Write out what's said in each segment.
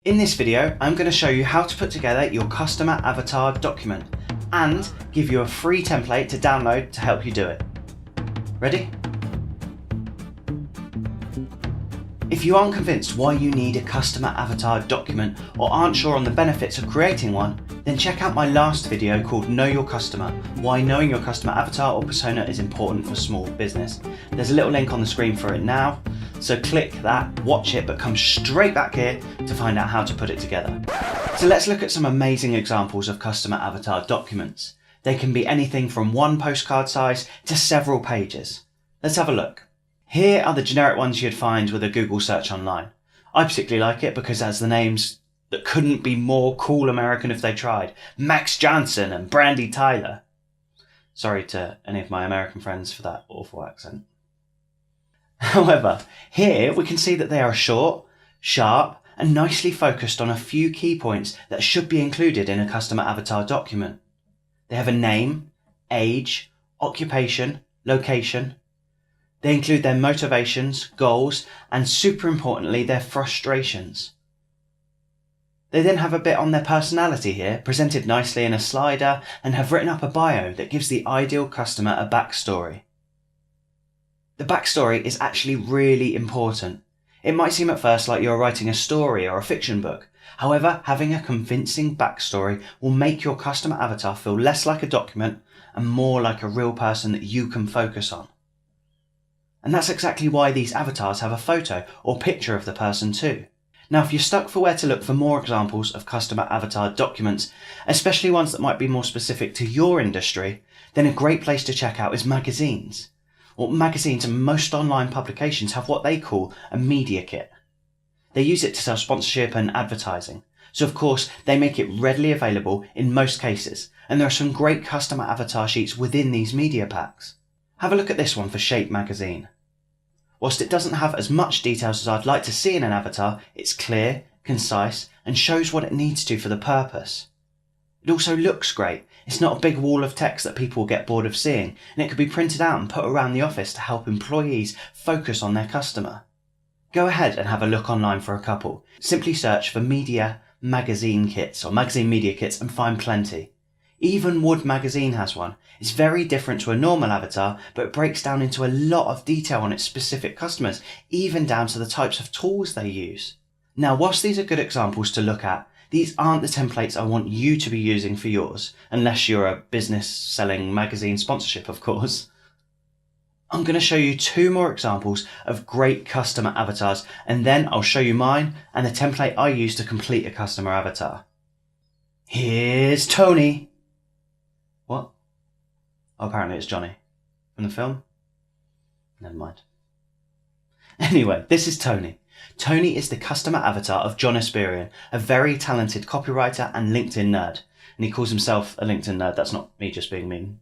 In this video, I'm going to show you how to put together your customer avatar document and give you a free template to download to help you do it. Ready? If you aren't convinced why you need a customer avatar document or aren't sure on the benefits of creating one, then check out my last video called Know Your Customer, why knowing your customer avatar or persona is important for small business. There's a little link on the screen for it now, so click that, watch it, but come straight back here to find out how to put it together. So let's look at some amazing examples of customer avatar documents. They can be anything from one postcard size to several pages. Let's have a look. Here are the generic ones you'd find with a Google search online. I particularly like it because it has the names that couldn't be more cool American if they tried. Max Johnson and Brandy Tyler. Sorry to any of my American friends for that awful accent. However, here we can see that they are short, sharp, and nicely focused on a few key points that should be included in a customer avatar document. They have a name, age, occupation, location. They include their motivations, goals, and super importantly, their frustrations. They then have a bit on their personality here, presented nicely in a slider, and have written up a bio that gives the ideal customer a backstory. The backstory is actually really important. It might seem at first like you're writing a story or a fiction book. However, having a convincing backstory will make your customer avatar feel less like a document and more like a real person that you can focus on. And that's exactly why these avatars have a photo or picture of the person too. Now, if you're stuck for where to look for more examples of customer avatar documents, especially ones that might be more specific to your industry, then a great place to check out is magazines. Well, magazines and most online publications have what they call a media kit. They use it to sell sponsorship and advertising. So of course, they make it readily available in most cases, and there are some great customer avatar sheets within these media packs. Have a look at this one for Shape magazine. Whilst it doesn't have as much details as I'd like to see in an avatar, it's clear, concise, and shows what it needs to for the purpose. It also looks great. It's not a big wall of text that people will get bored of seeing, and it could be printed out and put around the office to help employees focus on their customer. Go ahead and have a look online for a couple. Simply search for media magazine kits or magazine media kits and find plenty. Even Wood magazine has one. It's very different to a normal avatar, but it breaks down into a lot of detail on its specific customers, even down to the types of tools they use. Now, whilst these are good examples to look at, these aren't the templates I want you to be using for yours, unless you're a business selling magazine sponsorship, of course. I'm going to show you two more examples of great customer avatars, and then I'll show you mine and the template I use to complete a customer avatar. Here's Tony. What? Oh, apparently it's Johnny. From the film? Never mind. Anyway, this is Tony. Tony is the customer avatar of John Esperian, a very talented copywriter and LinkedIn nerd. And he calls himself a LinkedIn nerd. That's not me just being mean.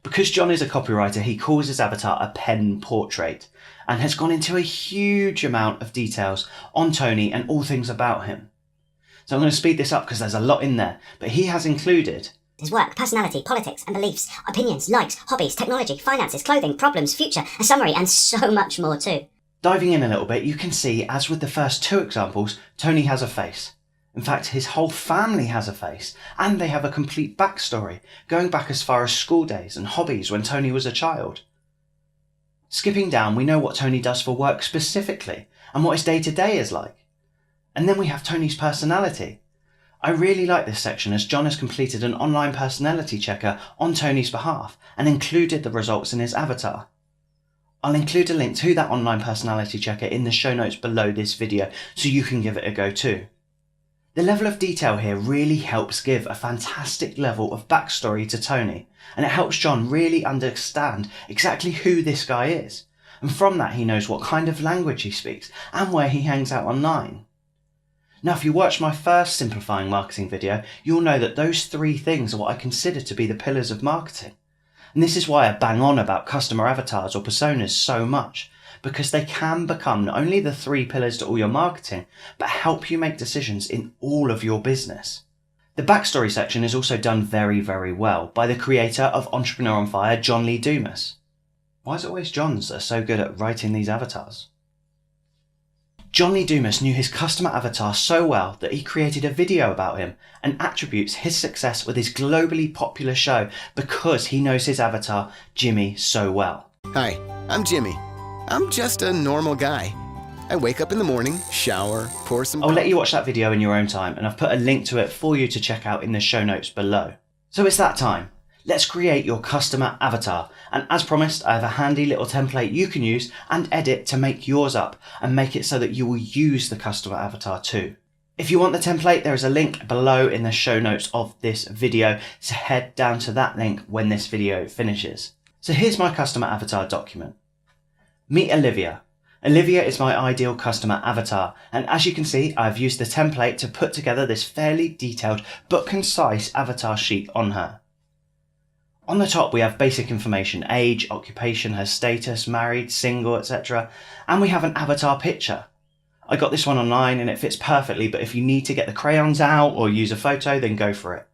Because John is a copywriter, he calls his avatar a pen portrait and has gone into a huge amount of details on Tony and all things about him. So I'm going to speed this up because there's a lot in there, but he has included his work, personality, politics and beliefs, opinions, likes, hobbies, technology, finances, clothing, problems, future, a summary, and so much more too. Diving in a little bit, you can see, as with the first two examples, Tony has a face. In fact, his whole family has a face, and they have a complete backstory, going back as far as school days and hobbies when Tony was a child. Skipping down, we know what Tony does for work specifically, and what his day-to-day is like. And then we have Tony's personality. I really like this section as John has completed an online personality checker on Tony's behalf and included the results in his avatar. I'll include a link to that online personality checker in the show notes below this video so you can give it a go too. The level of detail here really helps give a fantastic level of backstory to Tony, and it helps John really understand exactly who this guy is. And from that he knows what kind of language he speaks and where he hangs out online. Now, if you watched my first simplifying marketing video, you'll know that those three things are what I consider to be the pillars of marketing. And this is why I bang on about customer avatars or personas so much, because they can become not only the three pillars to all your marketing, but help you make decisions in all of your business. The backstory section is also done very, very well by the creator of Entrepreneur on Fire, John Lee Dumas. Why is it always Johns that are so good at writing these avatars? John Lee Dumas knew his customer avatar so well that he created a video about him and attributes his success with his globally popular show because he knows his avatar, Jimmy, so well. Hi, I'm Jimmy. I'm just a normal guy. I wake up in the morning, shower, pour some... I'll let you watch that video in your own time, and I've put a link to it for you to check out in the show notes below. So it's that time. Let's create your customer avatar, and as promised, I have a handy little template you can use and edit to make yours up and make it so that you will use the customer avatar too. If you want the template, there is a link below in the show notes of this video, so head down to that link when this video finishes. So here's my customer avatar document. Meet Olivia. Olivia is my ideal customer avatar, and as you can see, I've used the template to put together this fairly detailed but concise avatar sheet on her. On the top we have basic information, age, occupation, her status, married, single, etc. And we have an avatar picture. I got this one online and it fits perfectly, but if you need to get the crayons out or use a photo, then go for it.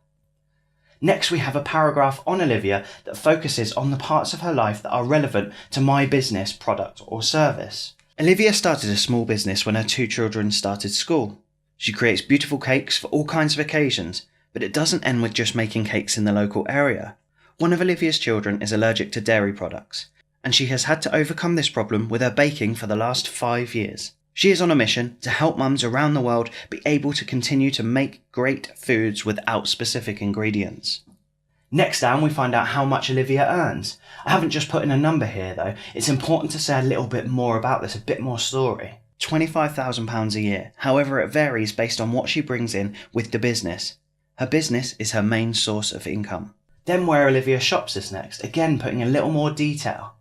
Next we have a paragraph on Olivia that focuses on the parts of her life that are relevant to my business, product or service. Olivia started a small business when her 2 children started school. She creates beautiful cakes for all kinds of occasions, but it doesn't end with just making cakes in the local area. One of Olivia's children is allergic to dairy products, and she has had to overcome this problem with her baking for the last 5 years. She is on a mission to help mums around the world be able to continue to make great foods without specific ingredients. Next down we find out how much Olivia earns. I haven't just put in a number here though, it's important to say a little bit more about this, a bit more story. £25,000 a year, however it varies based on what she brings in with the business. Her business is her main source of income. Then where Olivia shops is next, again putting a little more detail.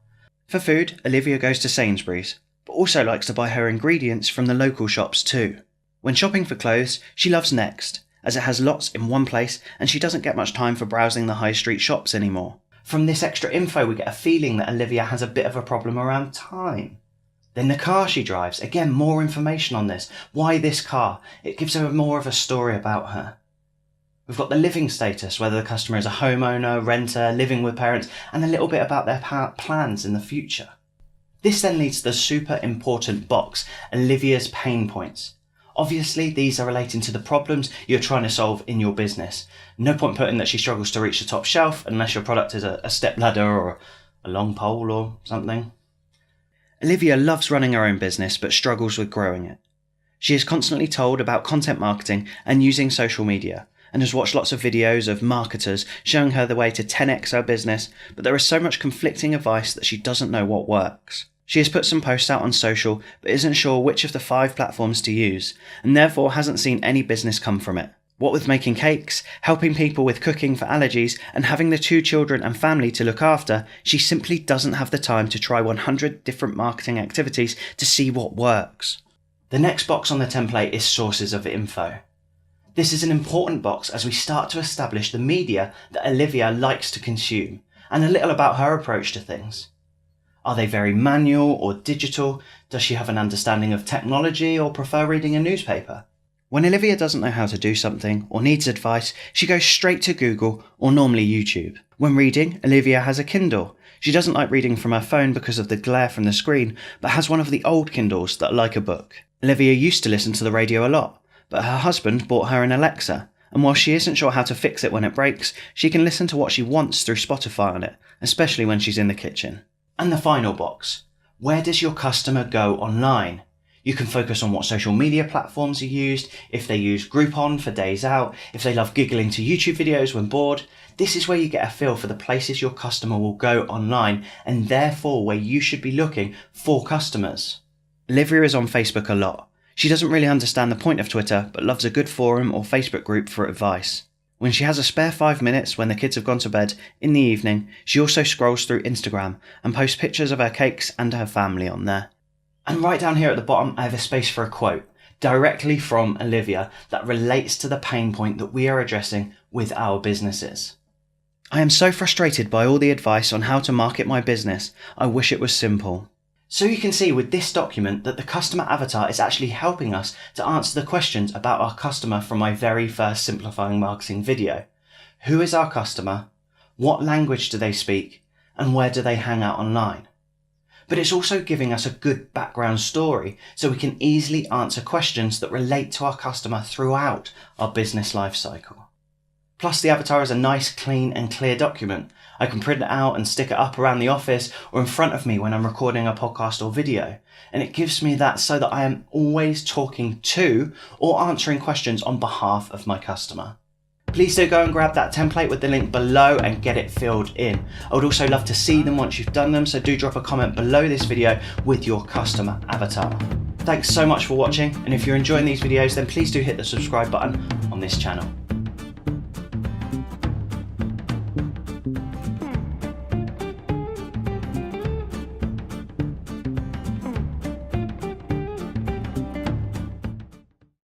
For food, Olivia goes to Sainsbury's, but also likes to buy her ingredients from the local shops too. When shopping for clothes, she loves Next, as it has lots in one place and she doesn't get much time for browsing the high street shops anymore. From this extra info we get a feeling that Olivia has a bit of a problem around time. Then the car she drives, again more information on this. Why this car? It gives her more of a story about her. We've got the living status, whether the customer is a homeowner, renter, living with parents, and a little bit about their plans in the future. This then leads to the super important box, Olivia's pain points. Obviously, these are relating to the problems you're trying to solve in your business. No point putting that she struggles to reach the top shelf unless your product is a step ladder or a long pole or something. Olivia loves running her own business but struggles with growing it. She is constantly told about content marketing and using social media, and has watched lots of videos of marketers showing her the way to 10x her business, but there is so much conflicting advice that she doesn't know what works. She has put some posts out on social, but isn't sure which of the 5 platforms to use, and therefore hasn't seen any business come from it. What with making cakes, helping people with cooking for allergies, and having the 2 children and family to look after, she simply doesn't have the time to try 100 different marketing activities to see what works. The next box on the template is sources of info. This is an important box as we start to establish the media that Olivia likes to consume, and a little about her approach to things. Are they very manual or digital? Does she have an understanding of technology or prefer reading a newspaper? When Olivia doesn't know how to do something or needs advice, she goes straight to Google or normally YouTube. When reading, Olivia has a Kindle. She doesn't like reading from her phone because of the glare from the screen, but has one of the old Kindles that are like a book. Olivia used to listen to the radio a lot, but her husband bought her an Alexa, and while she isn't sure how to fix it when it breaks, she can listen to what she wants through Spotify on it, especially when she's in the kitchen. And the final box, where does your customer go online? You can focus on what social media platforms are used, if they use Groupon for days out, if they love giggling to YouTube videos when bored. This is where you get a feel for the places your customer will go online, and therefore where you should be looking for customers. Olivia is on Facebook a lot. She doesn't really understand the point of Twitter, but loves a good forum or Facebook group for advice. When she has a spare 5 minutes when the kids have gone to bed in the evening, she also scrolls through Instagram and posts pictures of her cakes and her family on there. And right down here at the bottom, I have a space for a quote, directly from Olivia, that relates to the pain point that we are addressing with our businesses. I am so frustrated by all the advice on how to market my business. I wish it was simple. So you can see with this document that the customer avatar is actually helping us to answer the questions about our customer from my very first simplifying marketing video. Who is our customer? What language do they speak? And where do they hang out online? but it's also giving us a good background story so we can easily answer questions that relate to our customer throughout our business life cycle. Plus, the avatar is a nice, clean and clear document. I can print it out and stick it up around the office or in front of me when I'm recording a podcast or video. And it gives me that so that I am always talking to or answering questions on behalf of my customer. Please do go and grab that template with the link below and get it filled in. I would also love to see them once you've done them, so do drop a comment below this video with your customer avatar. Thanks so much for watching, and if you're enjoying these videos, then please do hit the subscribe button on this channel.